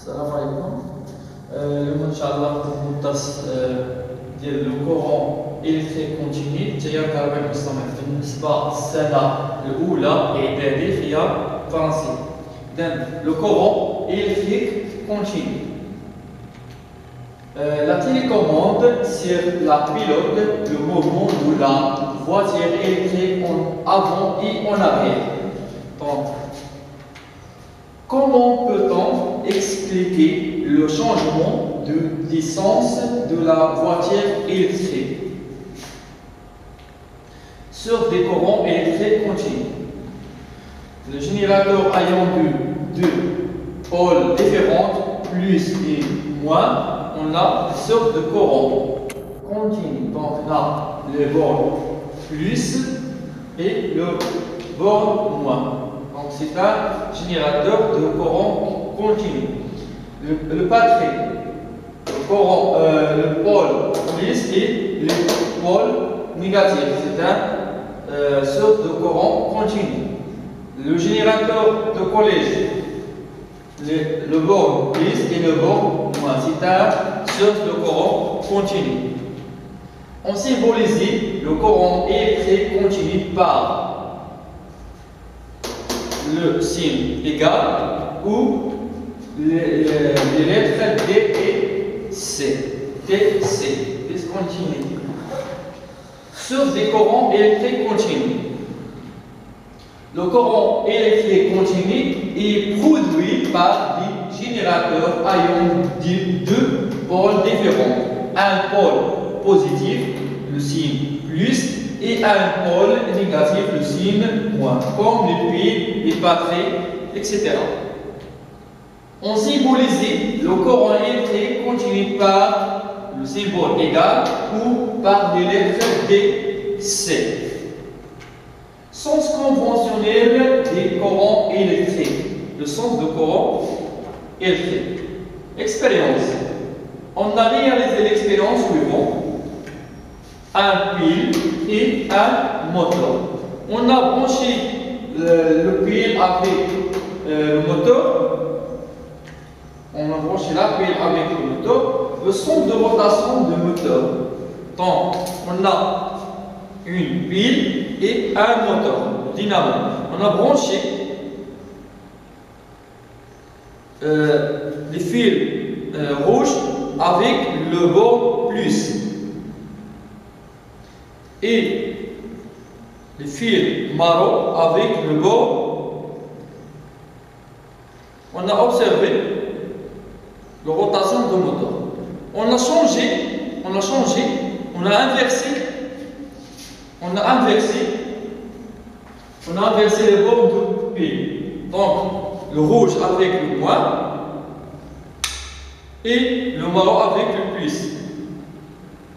السلام عليكم. اليوم ان شاء الله نقوم بالدرس ديال لو كورون الكتريك كونتيني التيار الكهربائي المستمر بالنسبه للسنه الاولى اعدادي فيها فرنسي. اذا لو كورون الكتريك كونتيني la télécommande sur la pilote le mouvement de la voiture électrique en avant et en arrière. Donc, comment peut-on expliquer le changement de licence de la voiture électrique sur des courants électriques continus? Le générateur ayant deux pôles différents, plus et moins, on a des sortes de courants continus. Donc, on a le bord plus et le bord moins. Donc, c'est un générateur de courant continu. Le batterie, le pôle plus et le pôle négatif, c'est un sorte de courant continu. Le générateur de collège, le bord plus et le bord moins, c'est un sorte de courant continu. On symbolise le courant électrique continu par le signe égal ou les lettres D et C. DC, discontinuity. Sur des courants électriques continus. Le courant électrique continu est produit par des générateurs ayant deux pôles différents. Un pôle positif, le signe plus, et un pôle négatif, le signe moins, comme les piles, les batteries, etc. On symbolise le courant électrique continu par le symbole égal ou par les lettres D, C. Sens conventionnel des courants électriques. Le sens de courant électrique. Expérience. On a réalisé l'expérience suivante. Un pile et un moteur. On a branché le pile avec le moteur. On a branché la pile avec le moteur. Le centre de rotation du moteur. Donc, on a une pile et un moteur, dynamo. On a branché les fils rouges avec le bord plus et les fils marron avec le bord. On a observé la rotation du moteur. On a inversé les bords de pile. Donc, le rouge avec le moins et le marron avec le plus.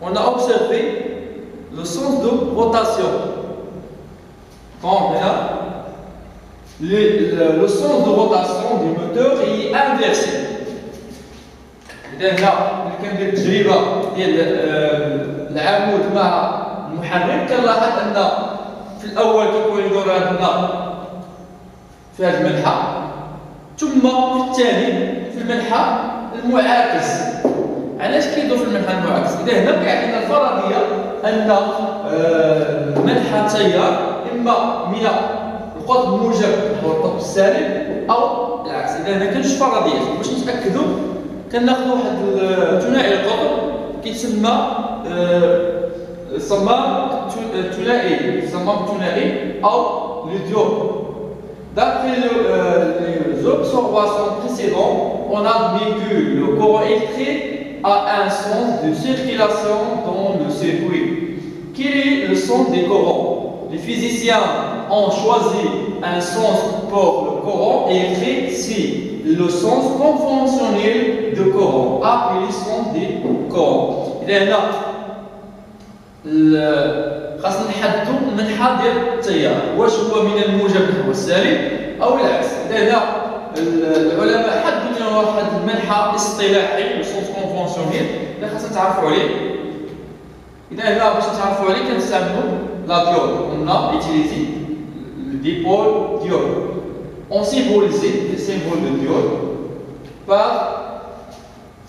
On a observé le sens de rotation. Donc, là, le sens de rotation du moteur est inversé. إذا هنا اللي كندير التجربة ديال العمود مع المحرك كنلاحظ أن في الأول كيكون يدور عندنا في هذه المنحى، ثم في الثاني في المنحى المعاكس. علاش كيدور في المنحى المعاكس؟ إذا هنا كيعطينا الفرضية أن منحى التيار إما من القطب الموجب نحو القطب السالب أو العكس. إذا هنا كاين جوج فرضيات باش نتأكدوا كناخذ واحد ثنائي القطب كيتسمى صمام ثنائي أو le diode. D'après les observations précédentes, on a admis que le courant électrique a un sens de circulation dans le circuit. Quel est le sens des courants? Les physiciens ont choisi un sens pour le courant électrique si le sens conventionnel de courant, appelé sens des courants. إذا هنا خاصنا نحددوا المنحى ديال التيار، واش هو من الموجب نحو السالب أو العكس. إذا هنا العلماء حددوا لنا واحد المنحى اصطلاحي، لو سونس كونفونسيونيل، اللي خاصنا تعرفوا عليه. إذا هنا باش نتعرفوا عليه كنستعملوا لا ديود. On a utilisé le dipôle diode. On symbolisait le symbole de diode par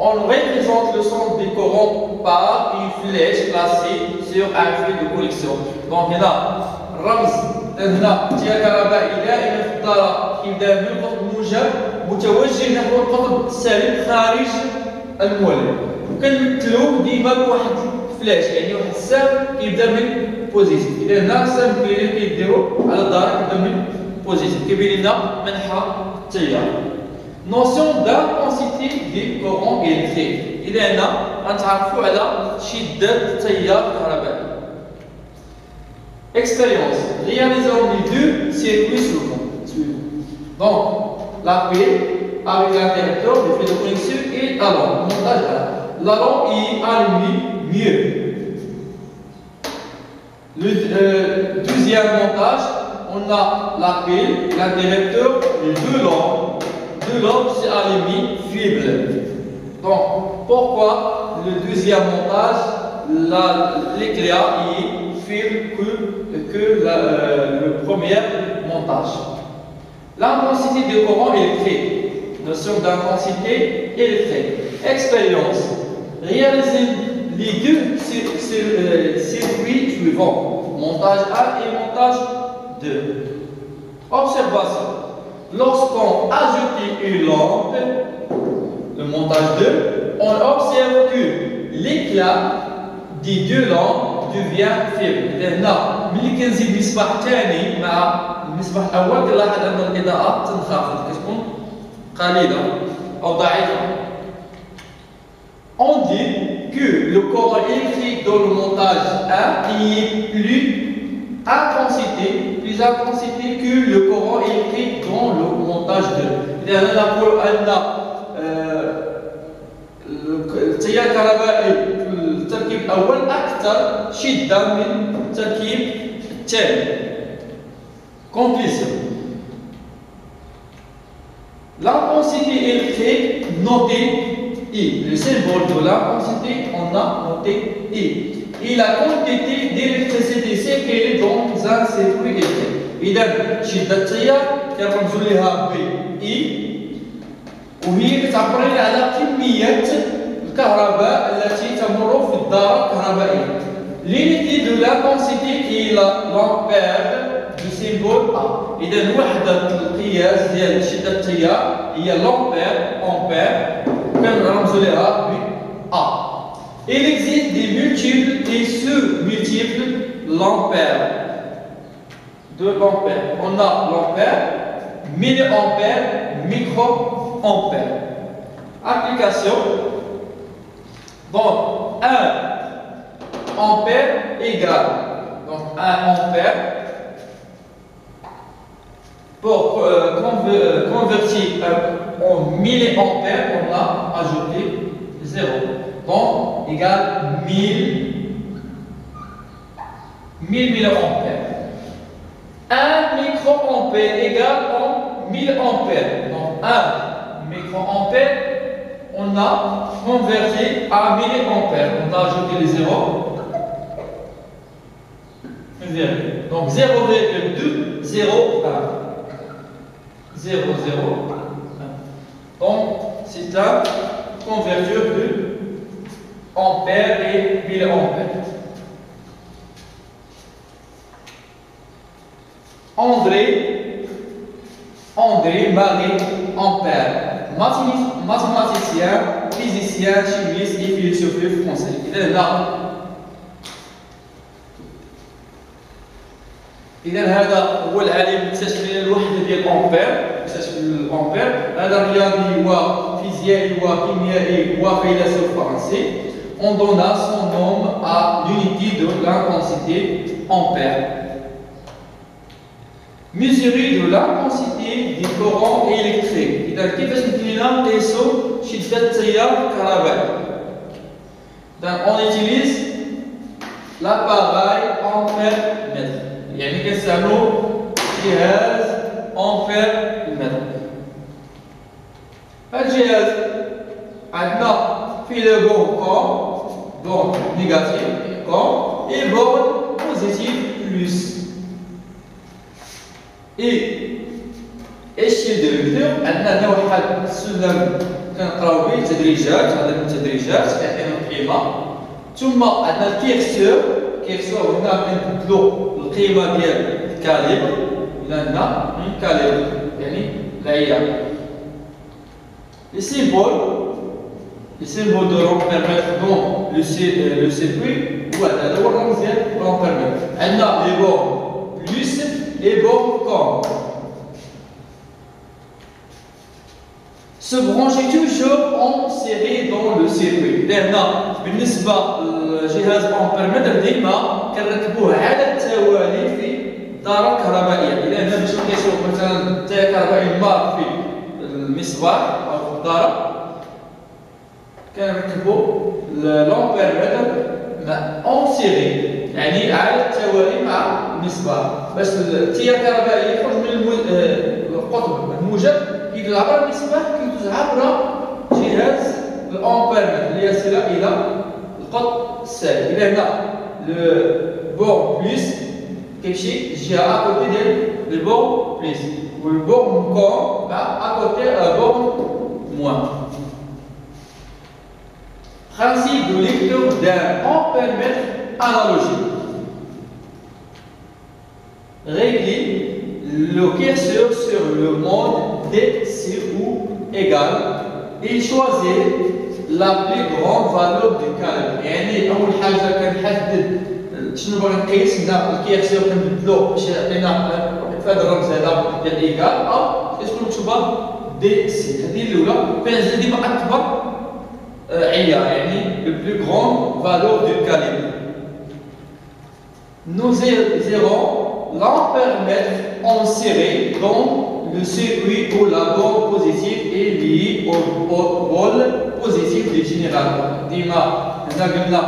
On représente le centre du courant par une flèche placée sur un fil de connexion. Donc, هنا الرمز هنا التيار الكهربائي دائما في الدارة كيبدا من القطب الموجب متوجه نحو القطب السالب خارج المولد. وكنمثلوه ديما بواحد فلاش، يعني واحد السهم كيبدا من بوزيتيف. إذا هنا السهم اللي كيديرو على الدارة كيبدا من بوزيتيف، كيبين لنا منحى التيار. Notion d'intensité du courant électrique. إذا هنا غنتعرفوا على شدة التيار الكهربائي. Expérience. Réalisons les deux circuits suivants. Donc, la pile avec l'interrupteur, le fil de connexion et la lampe. Montage là. La lampe est allumée mieux. Le deuxième montage, on a la pile, l'interrupteur, les deux lampes. Deux lampes c'est allumé faible. Donc, pourquoi le deuxième montage, l'éclair est faible que le premier montage? L'intensité du courant électrique. Notion d'intensité électrique. Expérience. Réaliser les deux circuits suivants. Montage 1 et montage 2. Observation. Lorsqu'on ajoute une lampe, le montage 2, on observe que l'éclat des deux lampes devient faible. إذا هنا ملي كنزيد مصباح ثاني مع المصباح الأول كنلاحظ أن الإضاءة تنخفض، كتكون قليلة أو ضعيفة. On dit que le courant électrique dans le montage 1 est plus intensité que le courant électrique dans le montage 2. إذا نقول أن التيار الكهربائي في التركيب الأول أكثر شدة من التركيب الثاني. Conclusion. L'intensité électrique notée I. Le symbole de l'intensité, on a noté I. Et la quantité d'électricité circulée dans un circuit électrique. إذا شدة التيار كنرمزوا لها ب I، وهي كتعبر لنا على كمية الكهرباء التي تمر في الدارة الكهربائية. L'unité de l'intensité est l'ampère du symbole A. إذا وحدة القياس ديال شدة التيار هي l'ampère، أمبير، كنرمزوا لها ب A. Il existe des multiples et sous-multiples l'ampère. De l'ampère. On a l'ampère, milliampère, microampère. Application. Donc, 1 ampère égale. Donc, 1 ampère. Pour convertir en milliampère, on a ajouté 0. Donc, égale 1000 milliampères. 1 microampère égale 1000 ampères. Donc 1 microampère, on a converti à milliampères. On a ajouté les zéros. Donc 0,2, 0, 1. 0, 0, 1. Donc c'est un convertir de ampères et milliampères. André-Marie Ampère, mathématicien, physicien, chimiste et philosophe français. إذا هذا هو العالم اكتشف الوحدة ديال أمبير، اكتشف الأمبير. هذا رياضي وفيزيائي وكيميائي وفيلسوف فرنسي. On donna son nom à l'unité de l'intensité ampère. Mesurer de l'intensité du courant électrique. إذا كيفاش يمكن لنا نقيسوا شدة التيار الكهربائي؟ On utilise l'appareil ampère-mètre. يعني كنستعملوا جهاز ampère-mètre. هذا الجهاز عندنا فيه لو بون négatif et borne positif plus. Et chez le lecteur, عندنا واحد السلم كنقراو به تدريجات، هذا من التدريجات كيعطينا القيمه. ثم عندنا الكيرسور، هنا كنبدلو القيمه ديال الكاليبر الى هنا من كاليبر يعني العيار. Les symboles de permettre dans le circuit voilà le rond vont permettre. On a les bornes plus les bornes comme. Se brancher toujours en série dans le circuit. لأن بالنسبة للجهاز أمبيرمتر ديما كنركبوه على التوالي في الدارة الكهربائية. إذا هنا باش نقيسو مثلا التيار الكهربائي مار في المصباح أو في الدارة كنركبو لامبيرمتر اون سيري يعني على التوالي مع المصباح باش التيار الكهربائي يخرج من القطب الموجب كيدوز عبر المصباح كيدوز عبر جهاز الامبيرمتر ليصل الى القطب السالب. الى هنا لو بور بليس كيمشي الجهه اكوتي ديال البور بليس والبور كون مع اكوتي بور موان. Principe de lecture d'un ampèremètre analogique. Régler le curseur sur le mode DC ou égal et choisir la plus grande valeur du calibre. يعني أول حاجة كنحدد شنو باغي نقيس هنا الكيرسور كنبدلو باش يعطينا في هذا الرمز هذا ديال إيكال أو تكون مكتوبة DC. هذه الأولى كنزيد ديما أكبر يعني le plus grande valeur du calibre. Nous irons l'ampèremètre inséré dans le circuit où la borne positive est liée au pôle positif du générateur. ديما هنا قلنا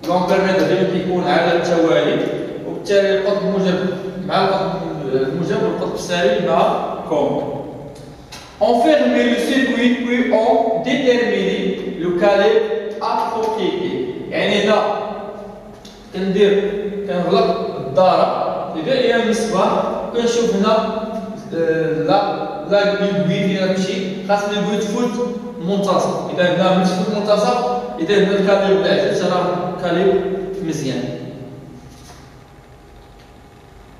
l'ampèremètre ديما كيكون على التوالي وبالتالي القطب الموجب مع القطب الموجب والقطب السالب مع كوم. Enfermer le circuit puis en déterminer le calibre approprié. يعني هنا كنغلق الدارة إذا هي المصباح كنشوف هنا لا لوي فين غتمشي خاص لوي تفوت المنتصف. إذا هنا ملي تفوت المنتصف إذا هنا الكاليبر العكس راه كاليبر مزيان.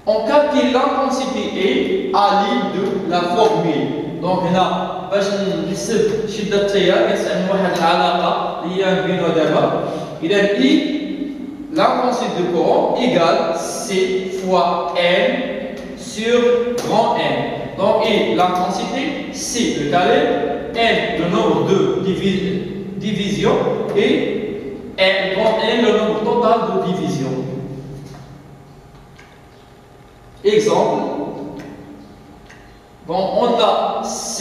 On calcule l'intensité E à l'aide de la formule. دونك هنا باش نحسب شده التيار كنستعمل واحد العلاقه اللي هي بينو دابا. اذا اي l'intensité du courant égale C fois N sur grand N. Donc I l'intensité, C le calibre, N le nombre de divisions et N grand N le nombre total de divisions. Exemple. Bon, on a C,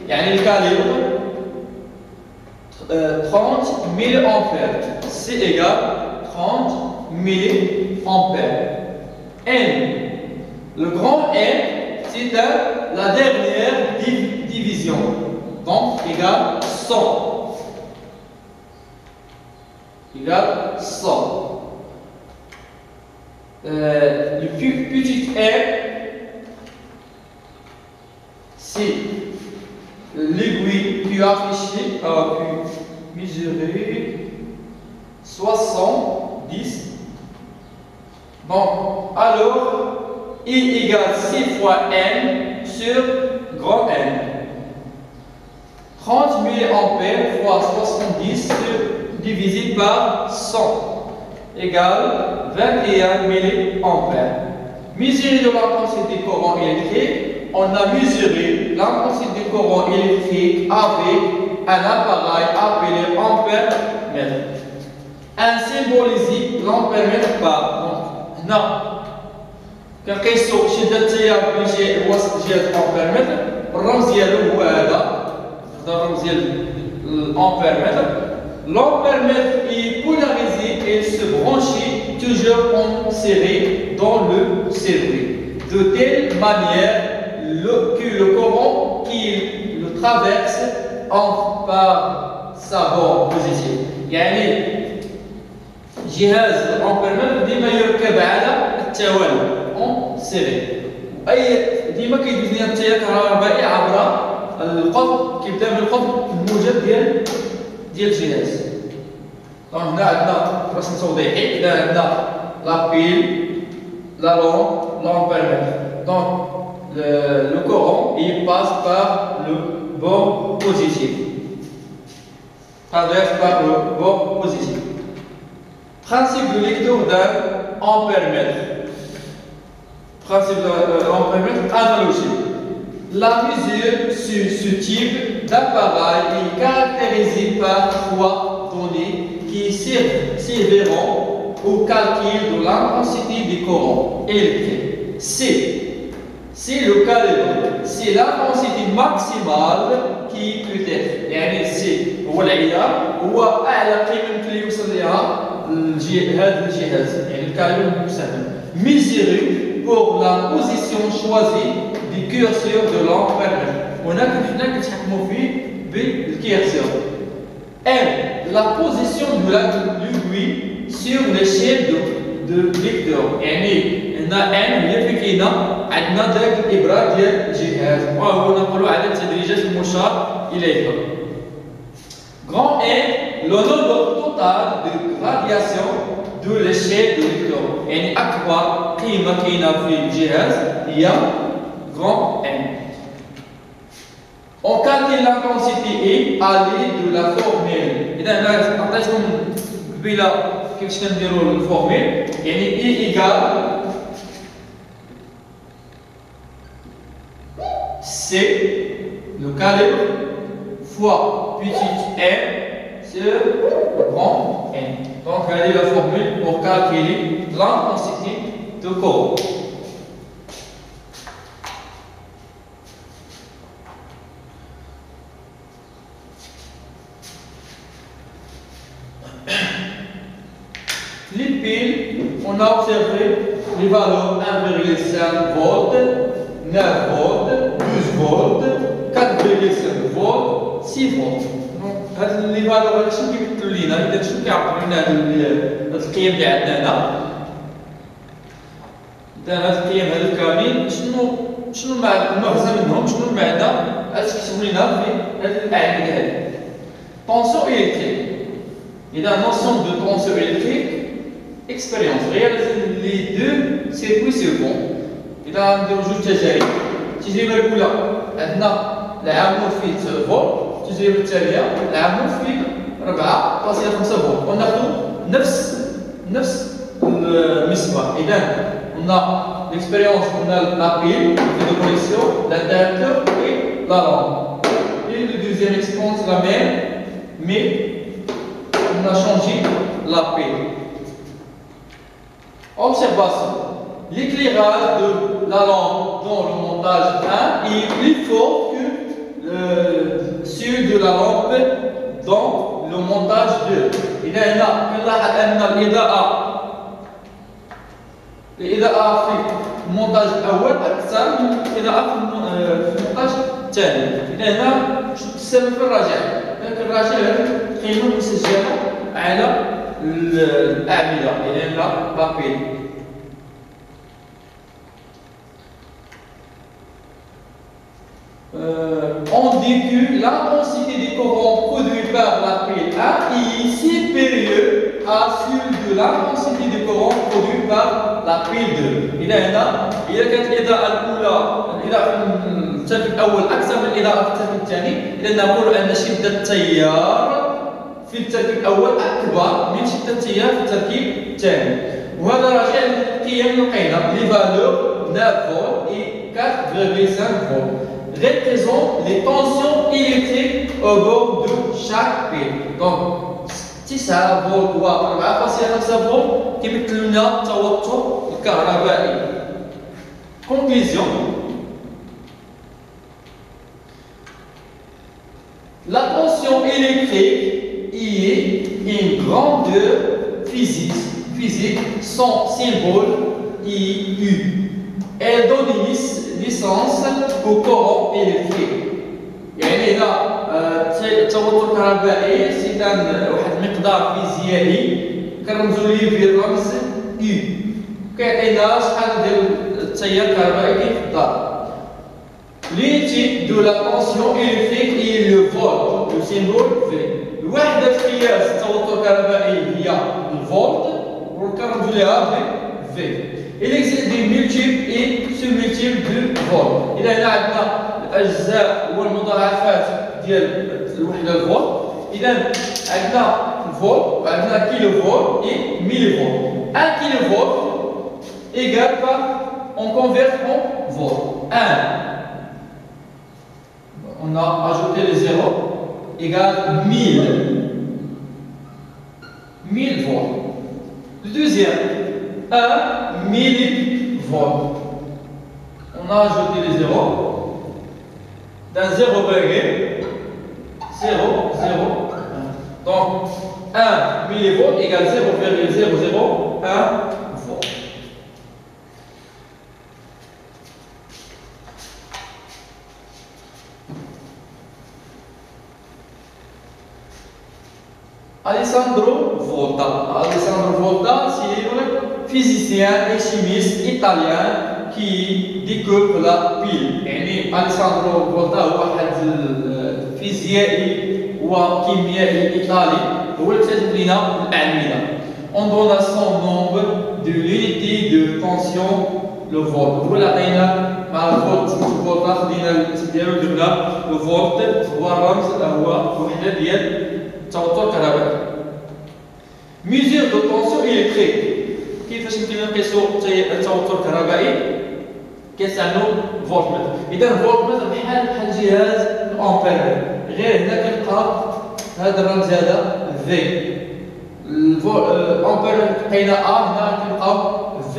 يعني le calibre 30 milliampères. C égale 30 milliampères. N, le grand N, c'est la dernière division, donc égale 100. Égale 100. Le plus petit R, c'est l'aiguille qui affichée a pu mesurer 70. Bon, alors I égale C fois N sur grand N. 30 milliampères fois 70 divisé par 100 égale 21 milliampères. Mesurer de l'intensité du courant électrique, on a mesuré l'intensité du courant électrique avec un appareil appelé ampère-mètre. Un symbolisé l'ampère-mètre par. Donc, هنا كنقيسو شدة التيار بين وسط جهة الأمبيرمتر، الرمز ديالو هو هذا، هذا الرمز ديال الأمبيرمتر. L'ampèremètre est polarisé et se branche toujours en série dans le circuit, de telle manière que le courant qui le traverse entre par sa borne positive. يعني جهاز الأمبيرمتر ديما يركب على التوالي en série. أي ديما كيدوز لنا التيار الكهربائي عبر القطب، كيبدا من القطب الموجب ديال الجهاز. دونك هنا عندنا رسم توضيحي، هنا عندنا لابيل، لا l'ampèremètre. Donc le courant il passe par le bord positif, traverse par le bord positif. Principe de lecture d'un ampèremètre. Principe de l'ampèremètre analogique. La mesure sur ce type d'appareil est caractérisée par 3 données qui serviront au calcul de l'intensité du courant électrique. C'est le calibre, c'est l'intensité maximale qui peut être. يعني C هو العيار، هو أعلى قيمة يمكن يوصل لها هذا الجهاز، يعني الكاليبر المستخدم. Mesuré pour la position choisie du curseur de l'ampèremètre. هنا حنا كنتحكموا فيه بالكيرسور. M la position de l'aiguille sur l'échelle de lecteur. يعني هنا N هي فين كاينه عندنا داك الابره ديال الجهاز، وهو نقولوا عدد التدريجات المشار اليها. Grand N le nombre total de radiation de l'échelle de lecteur، يعني اكبر قيمه كاينه في الجهاز هي grand N. On calcule l'intensité E à l'aide de la formule. إذا أنا عطيتكم قبيله كيفاش كنديروا الفورمول، يعني E égale C le calibre fois petit m sur grand N. Donc regardez la formule pour calculer l'intensité de courant. Les piles, on a observé les valeurs 1,5 volts, 9 volts, 12 volts, 4,5 volts, 6 volts. Donc, هاد لي فالور هذا شنو كيمثلوا لينا؟ إذا شنو كيعبروا لنا هاد القيم اللي عندنا هنا؟ إذا هاد القيم هادو كاملين شنو المغزى منهم؟ شنو المعنى؟ اش كيكتبوا لنا في هاد الأعمدة هادي؟ Tension électrique. إذا notion de tension électrique. Expérience. Réaliser les deux circuits suivants. إذا نديرو جوج تجارب. التجربة الأولى عندنا العمود فيه 9 فولت، التجربة الثانية العمود فيه 4.5 فولت، وناخدو نفس المصباح. إذا قلنا l'expérience قلنا la pile de connexion, l'interrupteur et la lampe. Et le deuxième expérience la même, mais on a changé la pile. Observation. L'éclairage de la lampe dans le montage 1 est plus fort que celui de la lampe dans le montage 2. إذا هنا نلاحظ أن الإضاءة في المونتاج الأول أكثر من الإضاءة في المونتاج الثاني. إذا هنا السبب في الرجعة، الرجعة القيمة المسجلة على الأعمدة، إذا لا بيل. On dit que l'intensité du courant produit par la pile 1 est supérieure à celle de l'intensité du courant produit par la pile 2. إذا هنا إذا كانت الإضاءة الأولى الإضاءة في التركيب الأول أكثر من الإضاءة في التركيب الثاني، إذا نقول أن شدة التيار في التركيب الأول أكبر من شدة التيار في التركيب الثاني. وهذا راجع للقيم اللي لقينا لي فالور 9 فولت et 4,5 volts. Représente les tensions électriques au bord de chaque pile. Donc 9 فولت و 4.5 فولت كيمثلوا لنا التوتر الكهربائي. Conclusion. La tension électrique est une grandeur physique sans symbole IU. Elle donne naissance au courant électrique. يعني إذا التوتر الكهربائي سيدان واحد المقدار فيزيائي كنرمزو ليه بالرمز U، كيعطينا شحال ديال التيار الكهربائي كاين في الدار. L'unité de la tension électrique est le volt, le symbole V. الوحدة قياس التوتر الكهربائي هي الفولت والكرنت ديالها V. Il existe des multiples et submultiples de volt. إذا هنا عندنا الأجزاء والمضاعفات ديال الوحدة الفولت. إذا عندنا الفولت وعندنا كيلو فولت et ميلي فولت. 1 كيلو فولت égale on convertit en volt. 1. On a ajouté les zéros égale 1000. 1000 volts. Le deuxième, 1 millivolt. On a ajouté les zéros. Dans 0,0, 0, 0, 1. Donc, 1 millivolt égale 0,001 volt. Alessandro Volta, c'est un physicien et chimiste italien qui découvre la pile. يعني Alessandro Volta هو واحد الفيزيائي وكيميائي إيطالي هو اللي اكتشف لنا الأعمدة. On donne son nom de l'unité de tension le volt. هو اللي عطينا مع الفولت فولتا خدينا الاسم ديالو درنا الفولت هو الرمز هو وحدة ديال التوتر الكهربائي. Mesure de tension électrique. كيفاش يمكن نقيسوا التوتر الكهربائي؟ كيستعملوا فولتمتر. إذا الفولتمتر بحال جهاز الأمبير، غير هنا كنلقى هذا الرمز هذا V. الأمبير لقينا A، هنا كنلقاو V.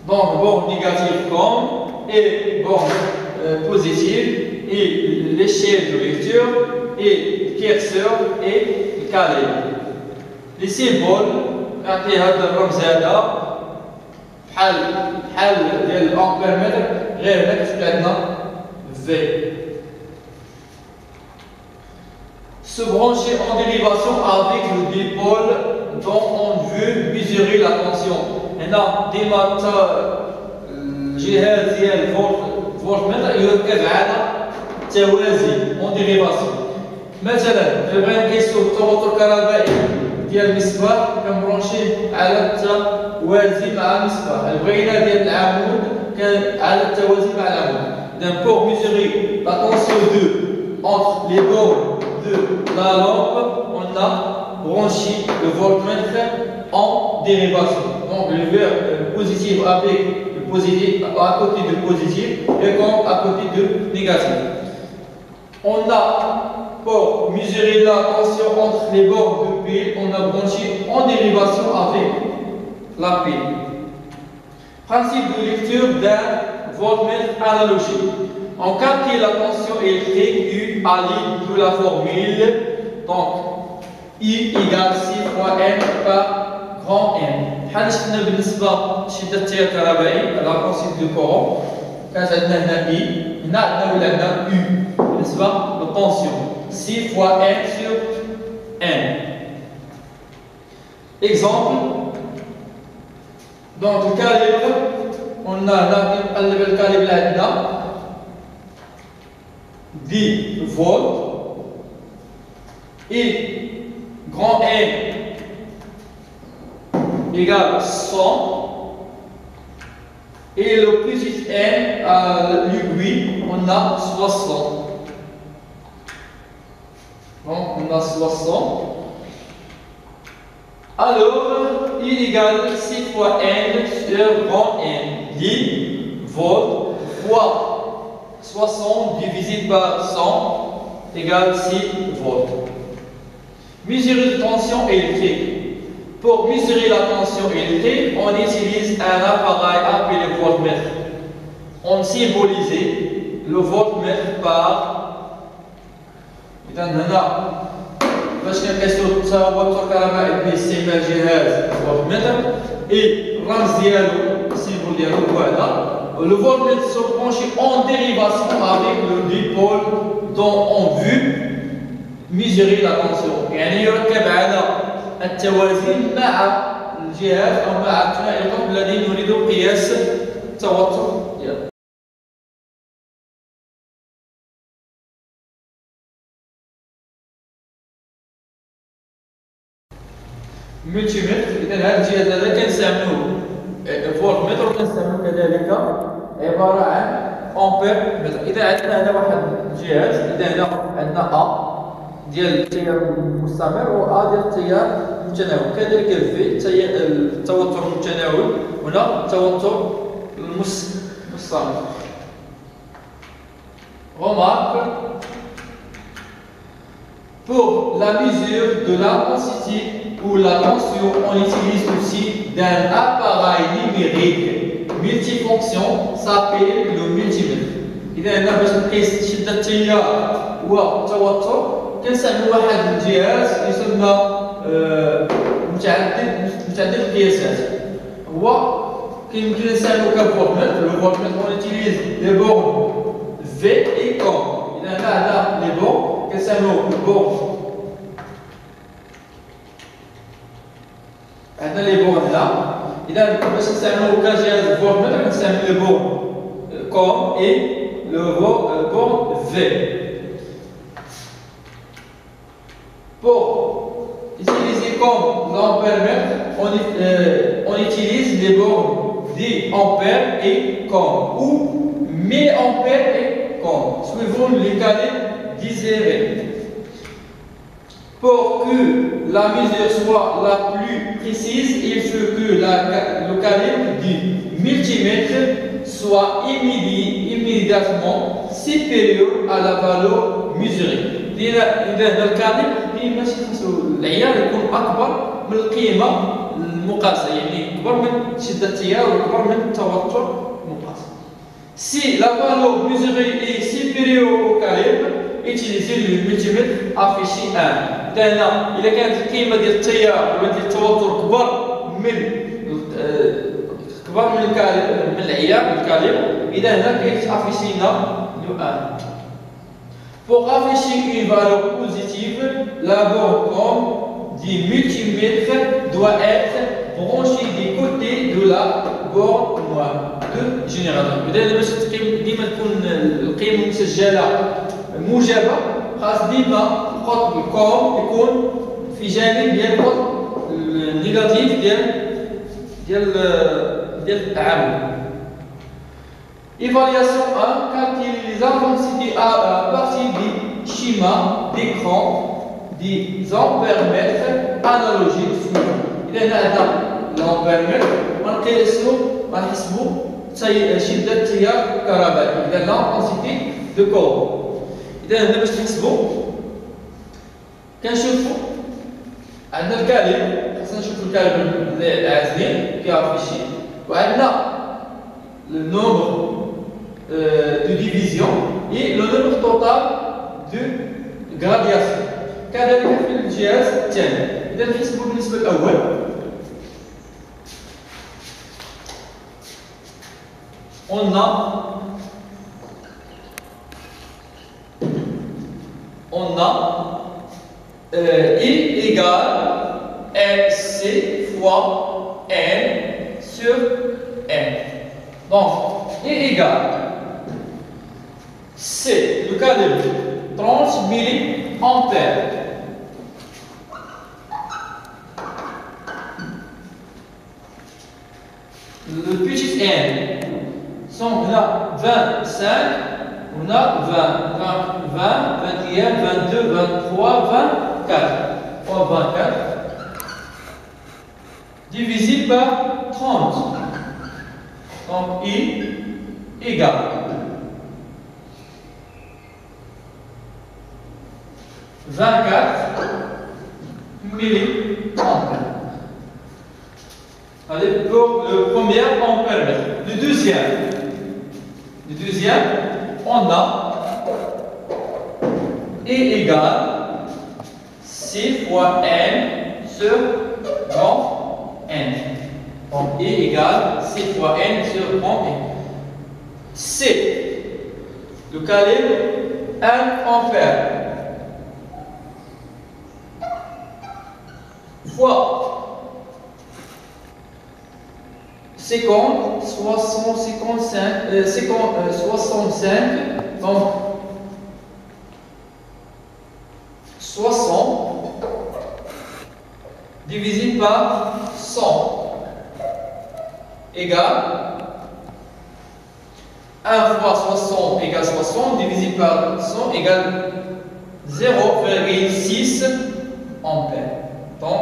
Donc, borne négative comme et borne positive, et l'échelle de lecture, et le curseur et le calibre. Les symboles, quand il y a un رمز هذا بحال ديال الأمبيرمتر غير هنا كتبت عندنا V. Se brancher en dérivation avec le dipôle dont on veut mesurer la tension. هنا ديما الجهاز ديال الفولتمتر يركب على التوازي اون ديريفاسيون. مثلا إلا بغينا نقيسو التوتر الكهربائي ديال المصباح كنبرونشيه على التوازي مع المصباح، إلا بغينا ديال العمود على التوازي مع العمود. إذا pour mesurer la tension entre les bornes de la lampe, on a branché le voltmètre en dérivation. Donc le verre positif avec le positif à côté de positif et comme à côté de négatif. On a, pour mesurer la tension entre les bords de pile, on a branché en dérivation avec la pile. Principe de lecture d'un voltmètre analogique. On calcule la tension électrique U à l'aide de la formule. Donc, I égale 6 fois N par grand N. بحال شفنا بالنسبة لشدة التيار الكهربائي على البرانسيب دو كورون كانت عندنا هنا I، هنا عندنا ولا عندنا U بالنسبة للطونسيون 6 fois N sur N. Exemple, donc le calibre, on a هنا كنقلب الكاليبر اللي عندنا 10 volts et grand N égale 100 et le petit n à l'aiguille on a 60. Donc on a 60. Alors I égale 6 fois n sur grand N. 10 volts fois 60 divisé par 100 égale 6 volts. Mesure de tension électrique. Pour mesurer la tension électrique, on utilise un appareil appelé voltmètre. On symbolise le voltmètre par. إذا هنا باش كنقيسو التوتر الكهربائي باستعمال جهاز الفولتمتر الرمز ديالو السيمبول ديالو هو هذا. Le voltmètre se branche en dérivation avec le dipôle dont on veut mesurer la tension. يعني يركب على التوازي مع الجهاز أو ما عرفنا لكم الذي نريد قياس التوتر ديالو. ملتيمتر، إذا هذا الجهاز هذا كنستعملوه فولتمتر، وكنستعملو كذلك عبارة عن أمبير متر. إذا عندنا هنا واحد الجهاز، إذا هنا عندنا أ ديال التيار المستمر و أ ديال التيار المتناول، كذلك في التوتر المتناول، هنا التوتر المستمر. Remarque, pour la mesure de l'intensité ou la tension, on utilise aussi d'un appareil numérique multifonction s'appelle le multimètre. إذا هنا باش نقيس شدة التيار والتوتر كنستعملوا واحد الجهاز يسمى متعدد القياسات. هو يمكن نستعملو كفولتمتر. لو فولتمتر on utilise les bornes V et COM. إذا هنا عندنا لي بورن كنستعملو البورن، عندنا لي بورن هنا. إذا باش نستعملو كجهاز فولتمتر كنستعملو لي بورن COM et le borne V. Pour utiliser comme l'ampèremètre, on utilise les bornes d'ampère et com ou milliampère et com, suivant les calibres désirés. Pour que la mesure soit la plus précise, il faut que le calibre du multimètre soit immédiatement supérieur à la valeur mesurée. إذا الكاليبر ديما خاصو العيار يكون أكبر من القيمة المقاسة، يعني أكبر من شدة التيار وأكبر من التوتر المقاس. Si la valeur mesurée est supérieure au calibre, utilisez le multimètre affiché 1. إذا هنا إذا كانت القيمة ديال التيار ولا ديال التوتر كبر من الكاليبر، من العيار من الكاليبر، إذا هنا كيتافيشي لنا لو 1. Pour afficher une valeur positive, la borne COM du multimètre doit être branchée du côté de la borne de générateur. إذا باش ديما تكون القيمة المسجلة موجبة، خاص ديما القطب الكوم يكون في جانب ديال القطب النيجاتيف ديال التعامل. Évaluation 1, calculer les intensités à partir du schéma d'écran des ampèremètres analogiques suivants. إذا هنا عندنا الأمبيرمتر غنحسبوا شدة التيار الكهربائي، إذا l'intensité de courant. إذا هنا باش نحسبوا كنشوفوا عندنا الكاليبر، خاصنا نشوفوا الكاليبر العازلين كيافيشي، وعندنا le nombre de division et le nombre total de gradation. كذلك في الجهاز الثاني. إذا نحسبوا بالنسبة الأول on a I égale MC fois N sur N. Donc, I égale C, le calibre 30 milliampères. Le petit n sont là 25, on a 20, 21, 22, 23, 24. 24 divisé par 30. Donc I égale 24 milliampères. Allez, pour le premier ampère. Le deuxième, on a E égale C fois N sur grand N. Donc E égale C fois N sur grand N. C, le calibre 1 ampère. Fois 50, 60, 55, 65, donc 60 divisé par 100 égale 1 fois 60 égale 60 divisé par 100 égale 0,6 ampères. Donc,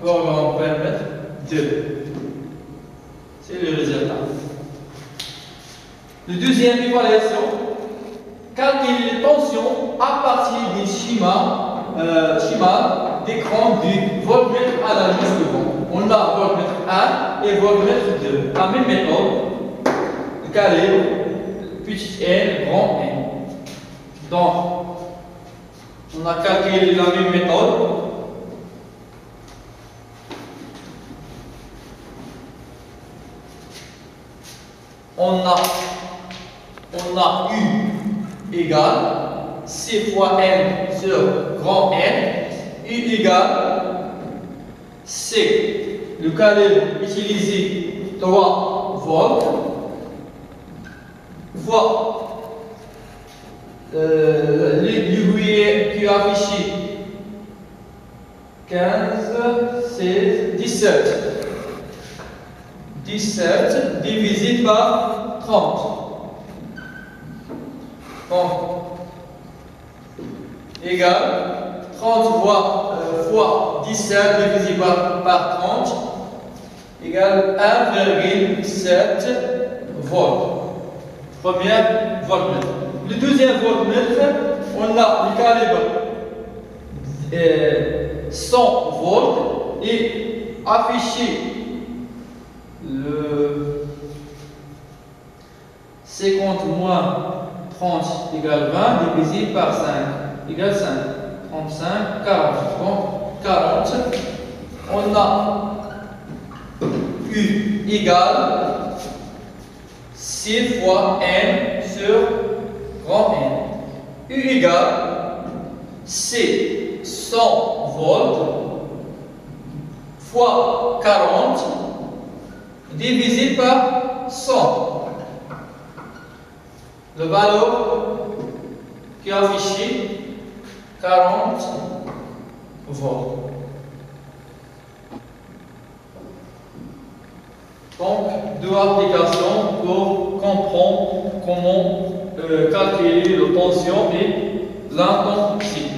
pour ampère mettre 2. C'est le résultat. La deuxième évaluation, calculer les tensions à partir du schéma d'écran du voltmètre analyse suivant. On a voltmètre 1 et voltmètre 2. La même méthode, de caler petit n, grand n. Donc, on a calculé la même méthode. On a U égale C fois N sur grand N. U égale C. Le calibre utilisé 3 volts fois l'aiguille qui a affiché 15, 16, 17. 17 divisé par 30. Donc, égale 30 fois 17 divisé par 30 égale 1,7 volts. Première voltmètre. Le deuxième voltmètre, on a le calibre 100 volts et affiché le 50 moins 30 égale 20 divisé par 5 égale 5. 35, 40. Donc 40. On a U égale C fois N sur grand N. U égale C 100 volts fois 40 divisé par 100. Le valeur qui est affiché 40 volts. Donc, deux applications pour comprendre comment calculer la tension et l'intensité.